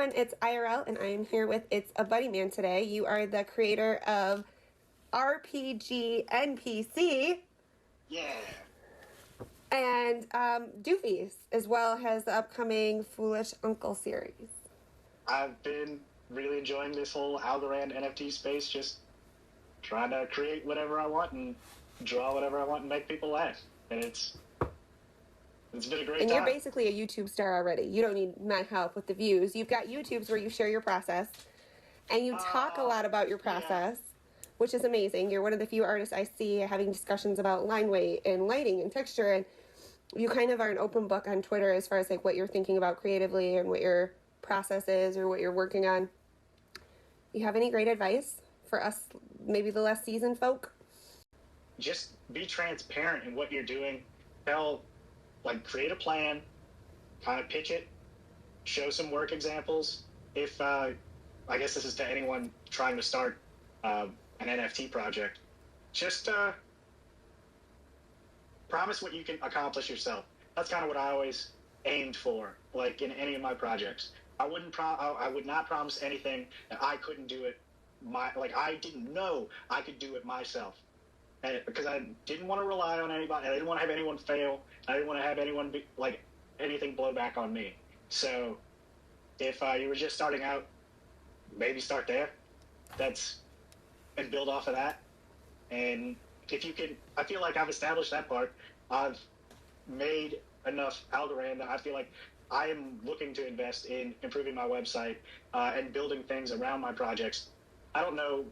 everyone, it's IRL, and I am here with It's a Buddy Man today. You are the creator of RPGNPC. Yeah. And Doofy, as well as the upcoming Foolish Uncle series. I've been really enjoying this whole Algorand NFT space, just trying to create whatever I want and draw whatever I want and make people laugh. And it's been a great time. And you're basically a YouTube star already. You don't need my help with the views. You've got YouTubes where you share your process, and you talk a lot about your process, which is amazing. You're one of the few artists I see having discussions about line weight and lighting and texture, and you kind of are an open book on Twitter as far as like what you're thinking about creatively and what your process is or what you're working on. You have any great advice for us, maybe the less seasoned folk? Just be transparent in what you're doing. Create a plan, kind of pitch it, show some work examples. If, I guess this is to anyone trying to start an NFT project, just promise what you can accomplish yourself. That's kind of what I always aimed for, like in any of my projects. I would not promise anything that I couldn't do it. I didn't know I could do it myself. Because I didn't want to rely on anybody. I didn't want to have anyone fail. I didn't want to have anyone anything blow back on me. So if you were just starting out, maybe start there. And build off of that. And if you can, I feel like I've established that part. I've made enough Algorand that I feel like I am looking to invest in improving my website and building things around my projects. I don't know,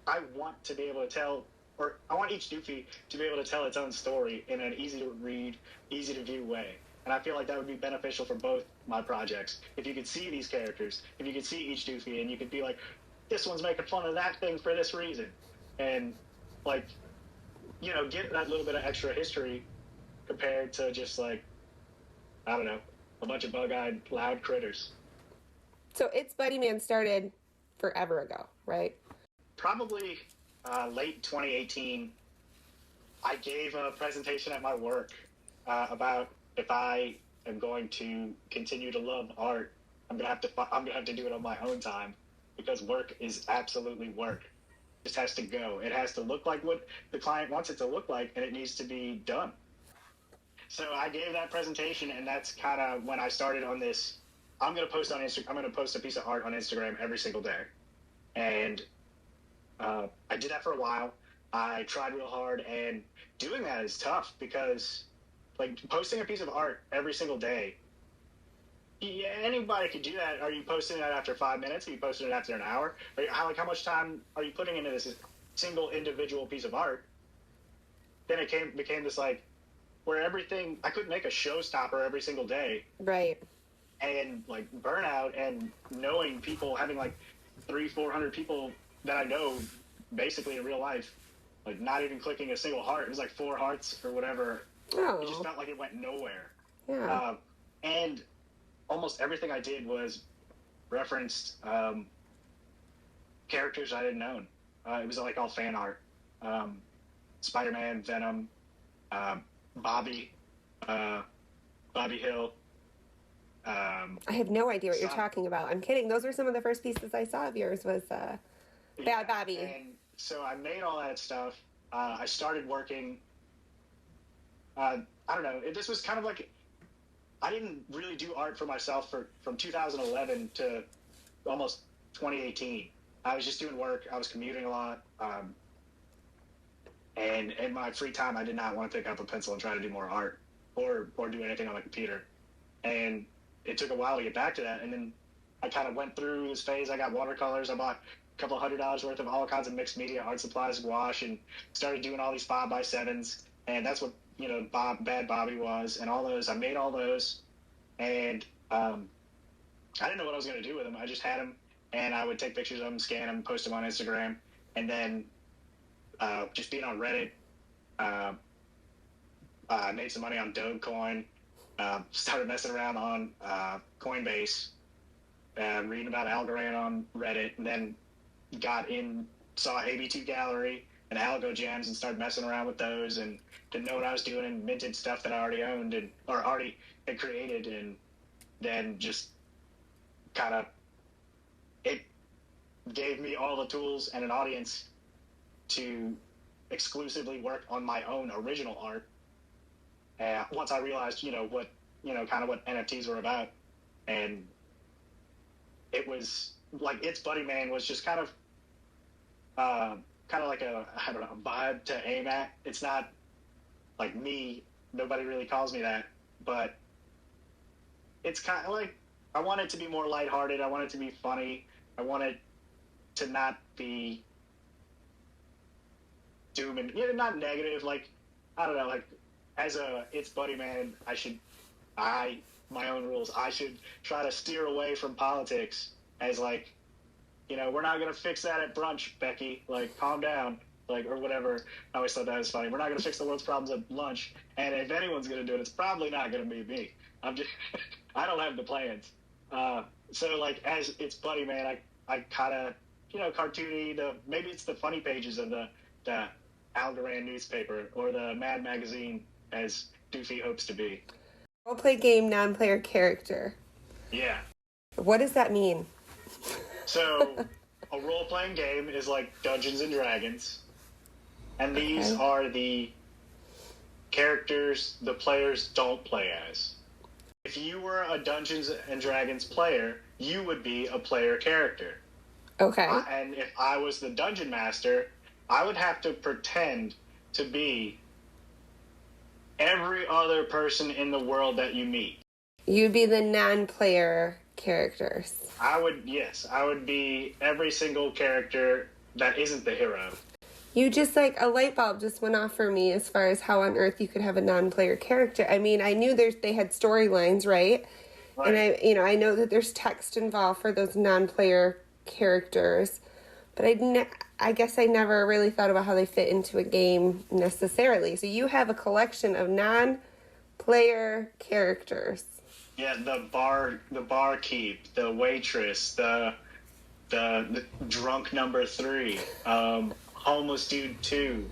I want to be able to tell, or I want each Doofy to be able to tell its own story in an easy to read, easy to view way. And I feel like that would be beneficial for both my projects. If you could see these characters, if you could see each Doofy and you could be like, this one's making fun of that thing for this reason. And get that little bit of extra history compared to just a bunch of bug-eyed, loud critters. So It's Buddy Man started forever ago, right? Probably late 2018, I gave a presentation at my work about if I am going to continue to love art, I'm gonna have to do it on my own time, because work is absolutely work. It just has to go. It has to look like what the client wants it to look like, and it needs to be done. So I gave that presentation, and that's kind of when I started on this. I'm gonna post on Instagram. I'm gonna post a piece of art on Instagram every single day, and I did that for a while. I tried real hard, and doing that is tough because, posting a piece of art every single day, anybody could do that. Are you posting that after 5 minutes? Are you posting it after an hour? How much time are you putting into this single individual piece of art? Then it became this where everything, I couldn't make a showstopper every single day. Right. And burnout and knowing people, having 300-400 people that I know basically in real life, not even clicking a single heart. It was 4 hearts or whatever. Oh. It just felt like it went nowhere. Yeah. And almost everything I did was referenced characters I didn't own. It was all fan art. Spider-Man, Venom, Bobby Hill. I have no idea what you're talking about. I'm kidding. Those were some of the first pieces I saw of yours was Bad Bobby. And so I made all that stuff. I started working. I don't know. This was kind of I didn't really do art for myself from 2011 to almost 2018. I was just doing work. I was commuting a lot. And in my free time, I did not want to pick up a pencil and try to do more art or do anything on the computer. And it took a while to get back to that. And then I kind of went through this phase. I got watercolors. I bought a couple $100 worth of all kinds of mixed media art supplies, gouache, and started doing all these 5x7s. And that's what, Bad Bobby was, and all those. I made all those. And I didn't know what I was going to do with them. I just had them, and I would take pictures of them, scan them, post them on Instagram. And then just being on Reddit, I made some money on Dogecoin, started messing around on Coinbase, reading about Algorand on Reddit, and then saw AB2 Gallery and Algo gems and started messing around with those and didn't know what I was doing and minted stuff that I already owned or already had created, and then just kind of, it gave me all the tools and an audience to exclusively work on my own original art. And once I realized, what NFTs were about, and it was like It's Buddy Man was just kind of like a, I don't know, vibe to aim at. It's not like me. Nobody really calls me that, but it's kind of like, I want it to be more lighthearted. I want it to be funny. I want it to not be doom and, not negative. Like, I don't know, like, as a It's Buddy Man, my own rules, I should try to steer away from politics as like, we're not going to fix that at brunch, Becky. Like, calm down. Like, or whatever. I always thought that was funny. We're not going to fix the world's problems at lunch. And if anyone's going to do it, it's probably not going to be me. I don't have the plans. So like, as It's Buddy Man, I kind of, cartoony, maybe it's the funny pages of the Algorand newspaper or the Mad magazine, as Doofy hopes to be. Role-play game, non-player character. Yeah. What does that mean? So, a role-playing game is like Dungeons and Dragons, and these are the characters the players don't play as. If you were a Dungeons and Dragons player, you would be a player character. Okay. And if I was the dungeon master, I would have to pretend to be every other person in the world that you meet. You'd be the non-player characters. I would be every single character that isn't the hero. You just, like, a light bulb just went off for me as far as how on earth you could have a non-player character. I mean, I knew they had storylines, right? And I know that there's text involved for those non-player characters, but I guess I never really thought about how they fit into a game necessarily. So you have a collection of non-player characters. Yeah, the barkeep, the waitress, the drunk number 3, homeless dude 2.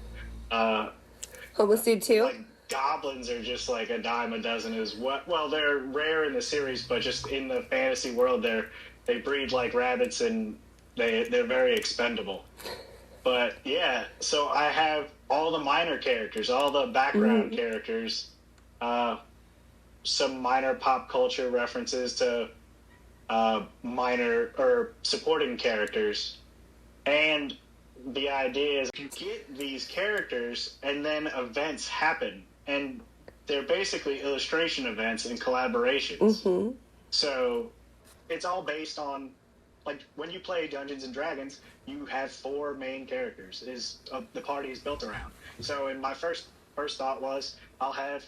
Homeless dude 2? Like, goblins are just like a dime a dozen as well. Well, they're rare in the series, but just in the fantasy world, they breed like rabbits, and they're very expendable. But yeah, so I have all the minor characters, all the background characters, some minor pop culture references to minor or supporting characters. And the idea is you get these characters and then events happen, and they're basically illustration events and collaborations. So it's all based on, like, when you play Dungeons and Dragons, you have 4 main characters the party is built around. So in my first thought was,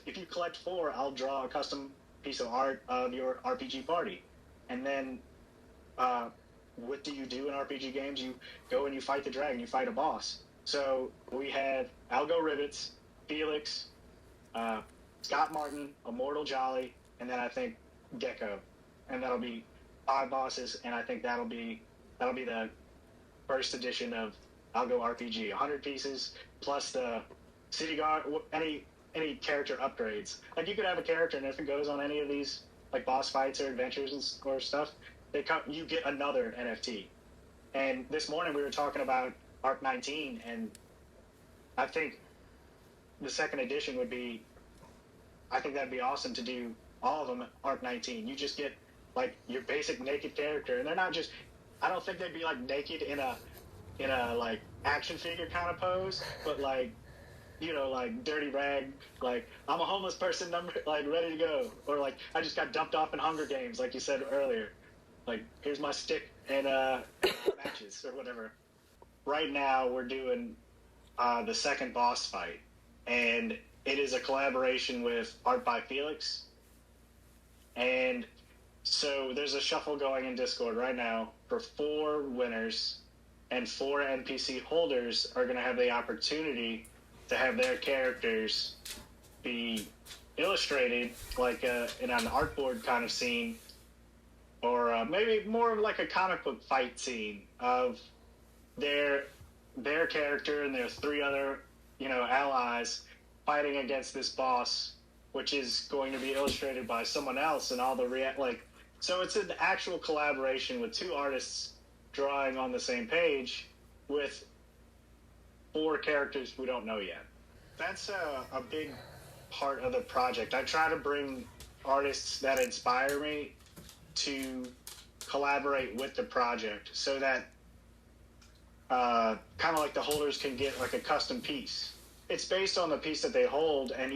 if you collect 4, I'll draw a custom piece of art of your RPG party. And then what do you do in RPG games? You go and you fight the dragon, you fight a boss. So we have Algo Ribbits, Felix, Scott Martin, Immortal Jolly, and then I think Gecko. And that'll be 5 bosses, and I think that'll be the first edition of Algo RPG. 100 pieces plus the city guard, any character upgrades. Like, you could have a character, and if it goes on any of these like boss fights or adventures or stuff, you get another NFT. And this morning we were talking about Arc 19, and I think the second edition would be, I think that'd be awesome to do all of them Arc 19. You just get like your basic naked character, and they're not just, I don't think they'd be like naked in a like action figure kind of pose, but like, like dirty rag, like I'm a homeless person, like ready to go, or like I just got dumped off in Hunger Games, like you said earlier. Like, here's my stick and matches or whatever. Right now we're doing the second boss fight, and it is a collaboration with Art by Felix. And so there's a shuffle going in Discord right now for 4 winners, and 4 NPC holders are going to have the opportunity to have their characters be illustrated like in an artboard kind of scene, or maybe more of like a comic book fight scene of their character and their 3 other allies fighting against this boss, which is going to be illustrated by someone else, and all the So it's an actual collaboration with two artists drawing on the same page with 4 characters we don't know yet. That's a big part of the project. I try to bring artists that inspire me to collaborate with the project so that kind of like the holders can get like a custom piece. It's based on the piece that they hold, and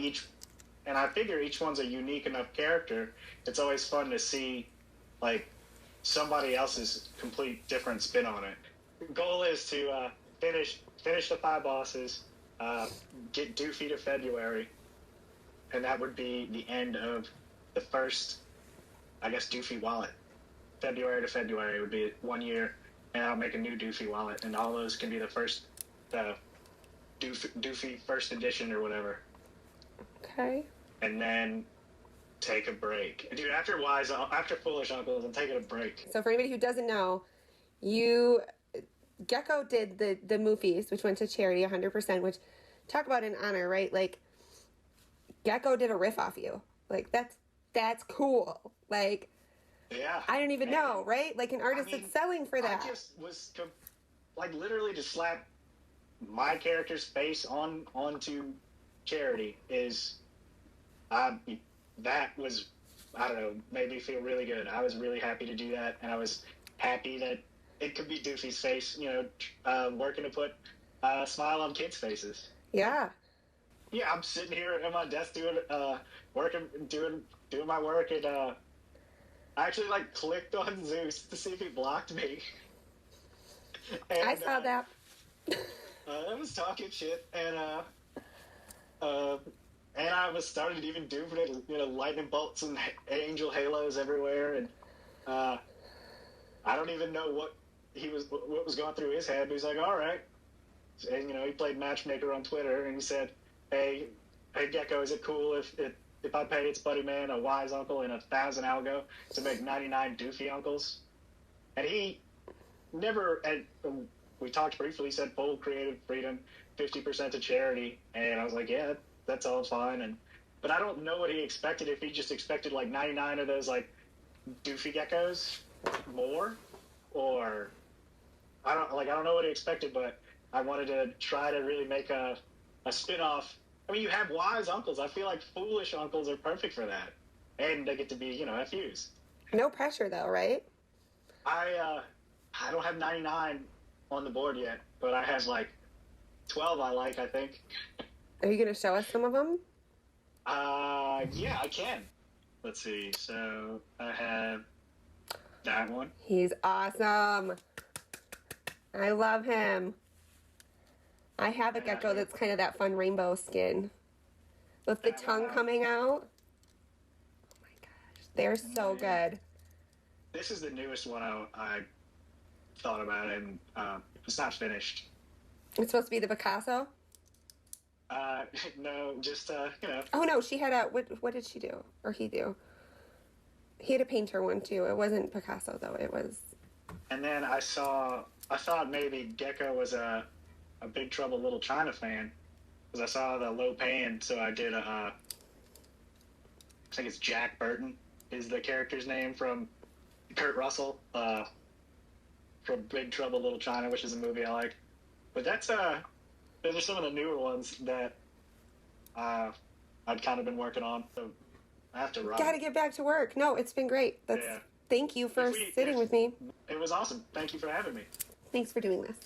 I figure each one's a unique enough character. It's always fun to see like somebody else's complete different spin on it. The goal is to finish the 5 bosses, get Doofy to February, and that would be the end of the first, I guess, Doofy wallet. February to February would be 1 year, and I'll make a new Doofy wallet, and all those can be the first Doofy first edition or whatever. Okay. And then take a break. Dude, after Foolish Uncles, I'm taking a break. So for anybody who doesn't know, Gecko did the movies, which went to charity 100%, which, talk about an honor, right? Like, Gecko did a riff off you. Like, that's cool. Like, yeah. I don't even know, right? Like, an artist that's selling for that. I just was, like, literally to slap my character's face onto charity is, that was, I don't know, made me feel really good. I was really happy to do that, and I was happy that it could be Doofy's face, working to put a smile on kids' faces. Yeah. Yeah, I'm sitting here at my desk doing my work, and I actually like clicked on Zeus to see if he blocked me. And, I saw that. I was talking shit, and I was started even doing it, lightning bolts and angel halos everywhere, and I don't even know what was going through his head, but he's like, all right. And, he played matchmaker on Twitter, and he said, hey Gecko, is it cool if I pay its buddy man a wise uncle and 1,000 algo to make 99 Doofy uncles? And he never, and we talked briefly, he said full creative freedom, 50% to charity, and I was like, yeah, that's all fine. But I don't know what he expected, if he just expected like 99 of those like Doofy geckos more, or I don't know what he expected, but I wanted to try to really make a spin-off. I mean, you have wise uncles. I feel like Foolish Uncles are perfect for that, and they get to be FUs. No pressure though, right? I don't have 99 on the board yet, but I have like 12 I think. Are you going to show us some of them? Yeah, I can. Let's see. So I have that one. He's awesome. I love him. I have a gecko that's kind of that fun rainbow skin with the tongue coming out. Oh my gosh, they're so good. This is the newest one I thought about, and it's not finished. It's supposed to be the Picasso? No, just Oh no, she had a what did she do, or he do? He had a painter one too. It wasn't Picasso though. It was. And then I thought maybe Gecko was a Big Trouble Little China fan, because I saw the low pan, so I did I think it's Jack Burton is the character's name from Kurt Russell from Big Trouble Little China, which is a movie I like. But those are some of the newer ones that I'd kind of been working on, so I have to run. Gotta get back to work. No, it's been great. Thank you for sitting with me. It was awesome. Thank you for having me. Thanks for doing this.